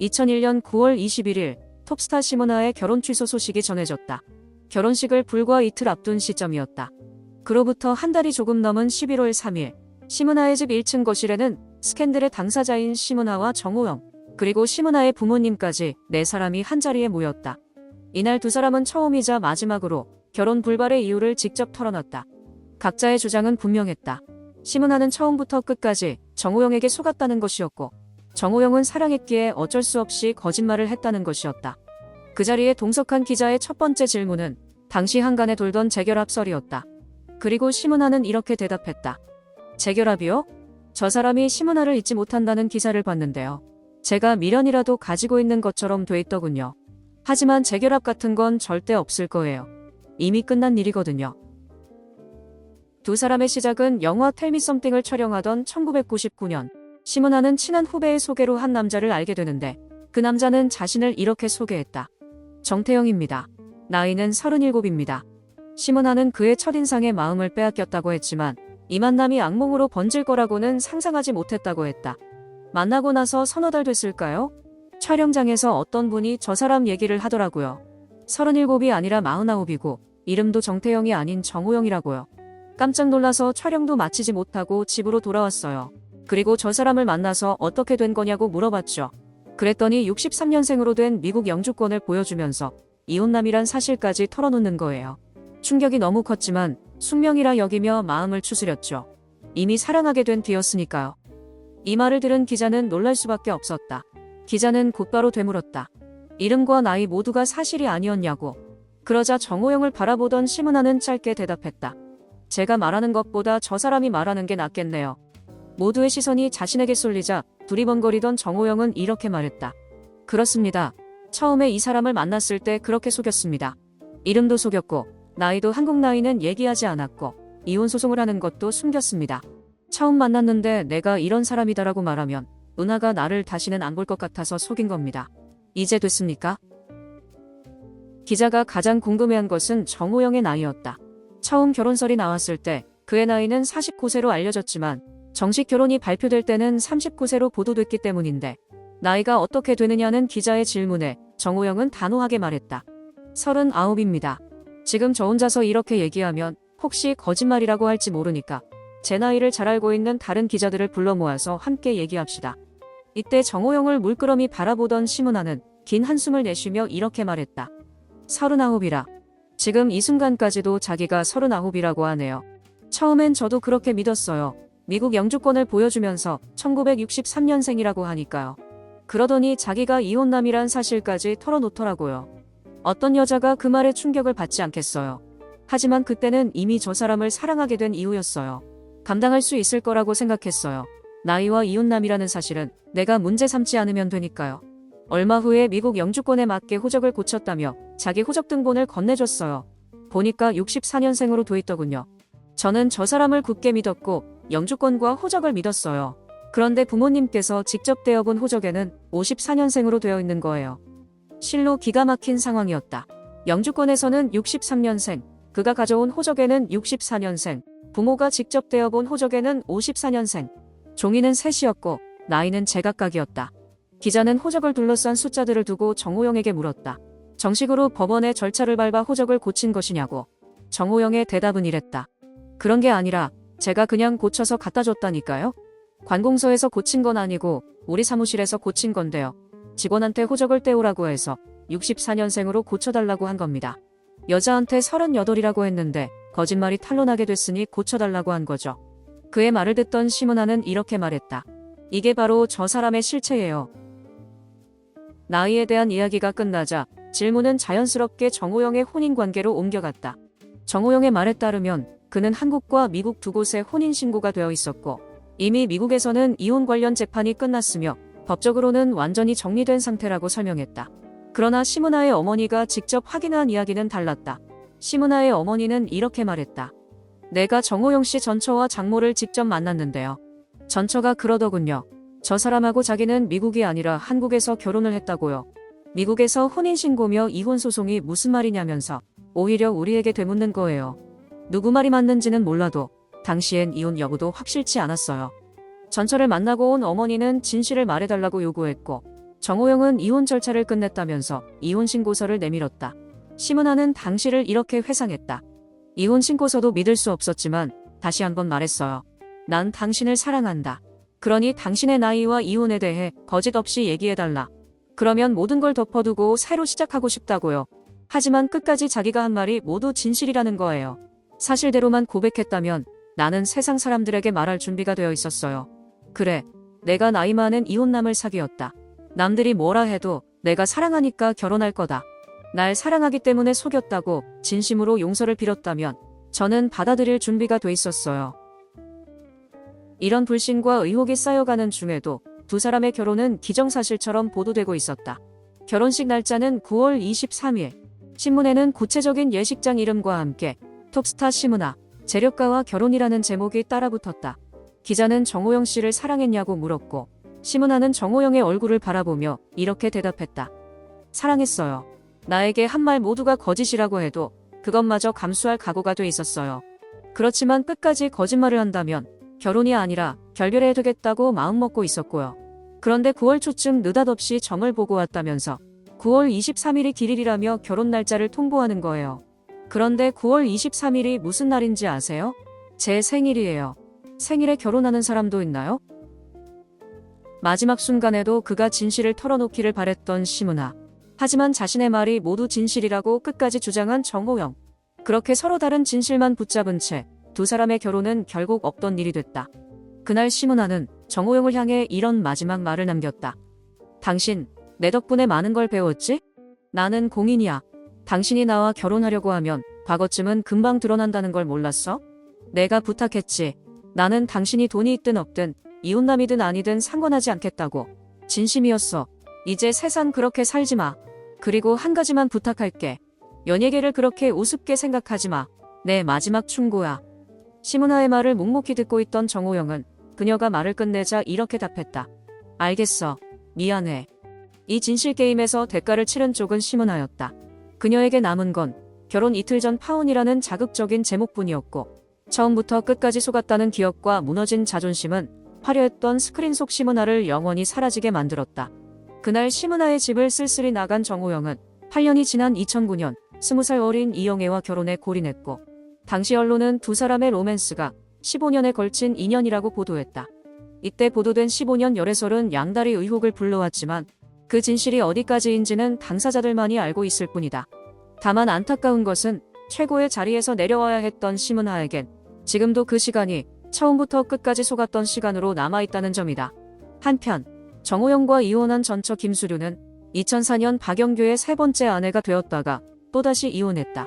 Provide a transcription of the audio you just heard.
2001년 9월 21일 톱스타 시모나의 결혼 취소 소식이 전해졌다. 결혼식을 불과 이틀 앞둔 시점이었다. 그로부터 한 달이 조금 넘은 11월 3일 시모나의 집 1층 거실에는 스캔들의 당사자인 시모나와 정호영 그리고 시모나의 부모님까지 4사람이 한자리에 모였다. 이날 두 사람은 처음이자 마지막으로 결혼 불발의 이유를 직접 털어놨다. 각자의 주장은 분명했다. 시모나는 처음부터 끝까지 정호영에게 속았다는 것이었고 정호영은 사랑했기에 어쩔 수 없이 거짓말을 했다는 것이었다. 그 자리에 동석한 기자의 첫 번째 질문은 당시 한간에 돌던 재결합 썰이었다. 그리고 시모나는 이렇게 대답했다. 재결합이요? 저 사람이 시모나를 잊지 못한다는 기사를 봤는데요. 제가 미련이라도 가지고 있는 것처럼 돼 있더군요. 하지만 재결합 같은 건 절대 없을 거예요. 이미 끝난 일이거든요. 두 사람의 시작은 영화 텔미 썸띵을 촬영하던 1999년 시모나는 친한 후배의 소개로 한 남자를 알게 되는데 그 남자는 자신을 이렇게 소개했다. 정태영입니다. 나이는 37입니다. 시모나는 그의 첫인상에 마음을 빼앗겼다고 했지만 이 만남이 악몽으로 번질 거라고는 상상하지 못했다고 했다. 만나고 나서 서너 달 됐을까요? 촬영장에서 어떤 분이 저 사람 얘기를 하더라고요. 37이 아니라 49이고 이름도 정태영이 아닌 정호영이라고요. 깜짝 놀라서 촬영도 마치지 못하고 집으로 돌아왔어요. 그리고 저 사람을 만나서 어떻게 된 거냐고 물어봤죠. 그랬더니 63년생으로 된 미국 영주권을 보여주면서 이혼남이란 사실까지 털어놓는 거예요. 충격이 너무 컸지만 숙명이라 여기며 마음을 추스렸죠. 이미 사랑하게 된 뒤였으니까요. 이 말을 들은 기자는 놀랄 수밖에 없었다. 기자는 곧바로 되물었다. 이름과 나이 모두가 사실이 아니었냐고. 그러자 정호영을 바라보던 시모나는 짧게 대답했다. 제가 말하는 것보다 저 사람이 말하는 게 낫겠네요. 모두의 시선이 자신에게 쏠리자 두리번거리던 정호영은 이렇게 말했다. 그렇습니다. 처음에 이 사람을 만났을 때 그렇게 속였습니다. 이름도 속였고 나이도 한국 나이는 얘기하지 않았고 이혼 소송을 하는 것도 숨겼습니다. 처음 만났는데 내가 이런 사람이다라고 말하면 은하가 나를 다시는 안 볼 것 같아서 속인 겁니다. 이제 됐습니까? 기자가 가장 궁금해한 것은 정호영의 나이였다. 처음 결혼설이 나왔을 때 그의 나이는 49세로 알려졌지만 정식 결혼이 발표될 때는 39세로 보도됐기 때문인데 나이가 어떻게 되느냐는 기자의 질문에 정호영은 단호하게 말했다. 39입니다. 지금 저 혼자서 이렇게 얘기하면 혹시 거짓말이라고 할지 모르니까 제 나이를 잘 알고 있는 다른 기자들을 불러 모아서 함께 얘기합시다. 이때 정호영을 물끄러미 바라보던 시모나는 긴 한숨을 내쉬며 이렇게 말했다. 39이라. 지금 이 순간까지도 자기가 39이라고 하네요. 처음엔 저도 그렇게 믿었어요. 미국 영주권을 보여주면서 1963년생이라고 하니까요. 그러더니 자기가 이혼남이란 사실까지 털어놓더라고요. 어떤 여자가 그 말에 충격을 받지 않겠어요. 하지만 그때는 이미 저 사람을 사랑하게 된 이후였어요. 감당할 수 있을 거라고 생각했어요. 나이와 이혼남이라는 사실은 내가 문제 삼지 않으면 되니까요. 얼마 후에 미국 영주권에 맞게 호적을 고쳤다며 자기 호적 등본을 건네줬어요. 보니까 64년생으로 돼 있더군요. 저는 저 사람을 굳게 믿었고 영주권과 호적을 믿었어요. 그런데 부모님께서 직접 떼어본 호적에는 54년생으로 되어 있는 거예요. 실로 기가 막힌 상황이었다. 영주권에서는 63년생, 그가 가져온 호적에는 64년생, 부모가 직접 떼어본 호적에는 54년생. 종이는 셋이었고 나이는 제각각이었다. 기자는 호적을 둘러싼 숫자들을 두고 정호영에게 물었다. 정식으로 법원의 절차를 밟아 호적을 고친 것이냐고. 정호영의 대답은 이랬다. 그런 게 아니라 제가 그냥 고쳐서 갖다 줬다니까요. 관공서에서 고친 건 아니고 우리 사무실에서 고친 건데요. 직원한테 호적을 떼오라고 해서 64년생으로 고쳐달라고 한 겁니다. 여자한테 38이라고 했는데 거짓말이 탄로나게 됐으니 고쳐달라고 한 거죠. 그의 말을 듣던 시모나는 이렇게 말했다. 이게 바로 저 사람의 실체예요. 나이에 대한 이야기가 끝나자 질문은 자연스럽게 정호영의 혼인관계로 옮겨갔다. 정호영의 말에 따르면 그는 한국과 미국 두 곳에 혼인신고가 되어 있었고 이미 미국에서는 이혼 관련 재판이 끝났으며 법적으로는 완전히 정리된 상태라고 설명했다. 그러나 시모나의 어머니가 직접 확인한 이야기는 달랐다. 시모나의 어머니는 이렇게 말했다. 내가 정호영 씨 전처와 장모를 직접 만났는데요. 전처가 그러더군요. 저 사람하고 자기는 미국이 아니라 한국에서 결혼을 했다고요. 미국에서 혼인신고며 이혼소송이 무슨 말이냐면서 오히려 우리에게 되묻는 거예요. 누구 말이 맞는지는 몰라도 당시엔 이혼 여부도 확실치 않았어요. 전처를 만나고 온 어머니는 진실을 말해달라고 요구했고 정호영은 이혼 절차를 끝냈다면서 이혼 신고서를 내밀었다. 심은하는 당시를 이렇게 회상했다. 이혼 신고서도 믿을 수 없었지만 다시 한번 말했어요. 난 당신을 사랑한다. 그러니 당신의 나이와 이혼에 대해 거짓 없이 얘기해달라. 그러면 모든 걸 덮어두고 새로 시작하고 싶다고요. 하지만 끝까지 자기가 한 말이 모두 진실이라는 거예요. 사실대로만 고백했다면 나는 세상 사람들에게 말할 준비가 되어 있었어요. 그래, 내가 나이 많은 이혼남을 사귀었다. 남들이 뭐라 해도 내가 사랑하니까 결혼할 거다. 날 사랑하기 때문에 속였다고 진심으로 용서를 빌었다면 저는 받아들일 준비가 돼 있었어요. 이런 불신과 의혹이 쌓여가는 중에도 두 사람의 결혼은 기정사실처럼 보도되고 있었다. 결혼식 날짜는 9월 23일. 신문에는 구체적인 예식장 이름과 함께 톱스타 심은하, 재력가와 결혼이라는 제목이 따라붙었다. 기자는 정호영 씨를 사랑했냐고 물었고 심은하는 정호영의 얼굴을 바라보며 이렇게 대답했다. 사랑했어요. 나에게 한 말 모두가 거짓이라고 해도 그것마저 감수할 각오가 돼 있었어요. 그렇지만 끝까지 거짓말을 한다면 결혼이 아니라 결별해야 되겠다고 마음먹고 있었고요. 그런데 9월 초쯤 느닷없이 점을 보고 왔다면서 9월 23일이 길일이라며 결혼 날짜를 통보하는 거예요. 그런데 9월 23일이 무슨 날인지 아세요? 제 생일이에요. 생일에 결혼하는 사람도 있나요? 마지막 순간에도 그가 진실을 털어놓기를 바랬던 심은하. 하지만 자신의 말이 모두 진실이라고 끝까지 주장한 정호영. 그렇게 서로 다른 진실만 붙잡은 채 두 사람의 결혼은 결국 없던 일이 됐다. 그날 심은하는 정호영을 향해 이런 마지막 말을 남겼다. 당신, 내 덕분에 많은 걸 배웠지? 나는 공인이야. 당신이 나와 결혼하려고 하면 과거쯤은 금방 드러난다는 걸 몰랐어? 내가 부탁했지. 나는 당신이 돈이 있든 없든 이혼남이든 아니든 상관하지 않겠다고. 진심이었어. 이제 세상 그렇게 살지 마. 그리고 한 가지만 부탁할게. 연예계를 그렇게 우습게 생각하지 마. 내 마지막 충고야. 심은하의 말을 묵묵히 듣고 있던 정호영은 그녀가 말을 끝내자 이렇게 답했다. 알겠어. 미안해. 이 진실 게임에서 대가를 치른 쪽은 심은하였다. 그녀에게 남은 건 결혼 이틀 전 파혼이라는 자극적인 제목뿐이었고 처음부터 끝까지 속았다는 기억과 무너진 자존심은 화려했던 스크린 속 심은하를 영원히 사라지게 만들었다. 그날 심은하의 집을 쓸쓸히 나간 정호영은 8년이 지난 2009년 20살 어린 이영애와 결혼에 골인했고 당시 언론은 두 사람의 로맨스가 15년에 걸친 인연이라고 보도했다. 이때 보도된 15년 열애설은 양다리 의혹을 불러왔지만 그 진실이 어디까지인지는 당사자들만이 알고 있을 뿐이다. 다만 안타까운 것은 최고의 자리에서 내려와야 했던 심은하에겐 지금도 그 시간이 처음부터 끝까지 속았던 시간으로 남아있다는 점이다. 한편 정호영과 이혼한 전처 김수류는 2004년 박영규의 세 번째 아내가 되었다가 또다시 이혼했다.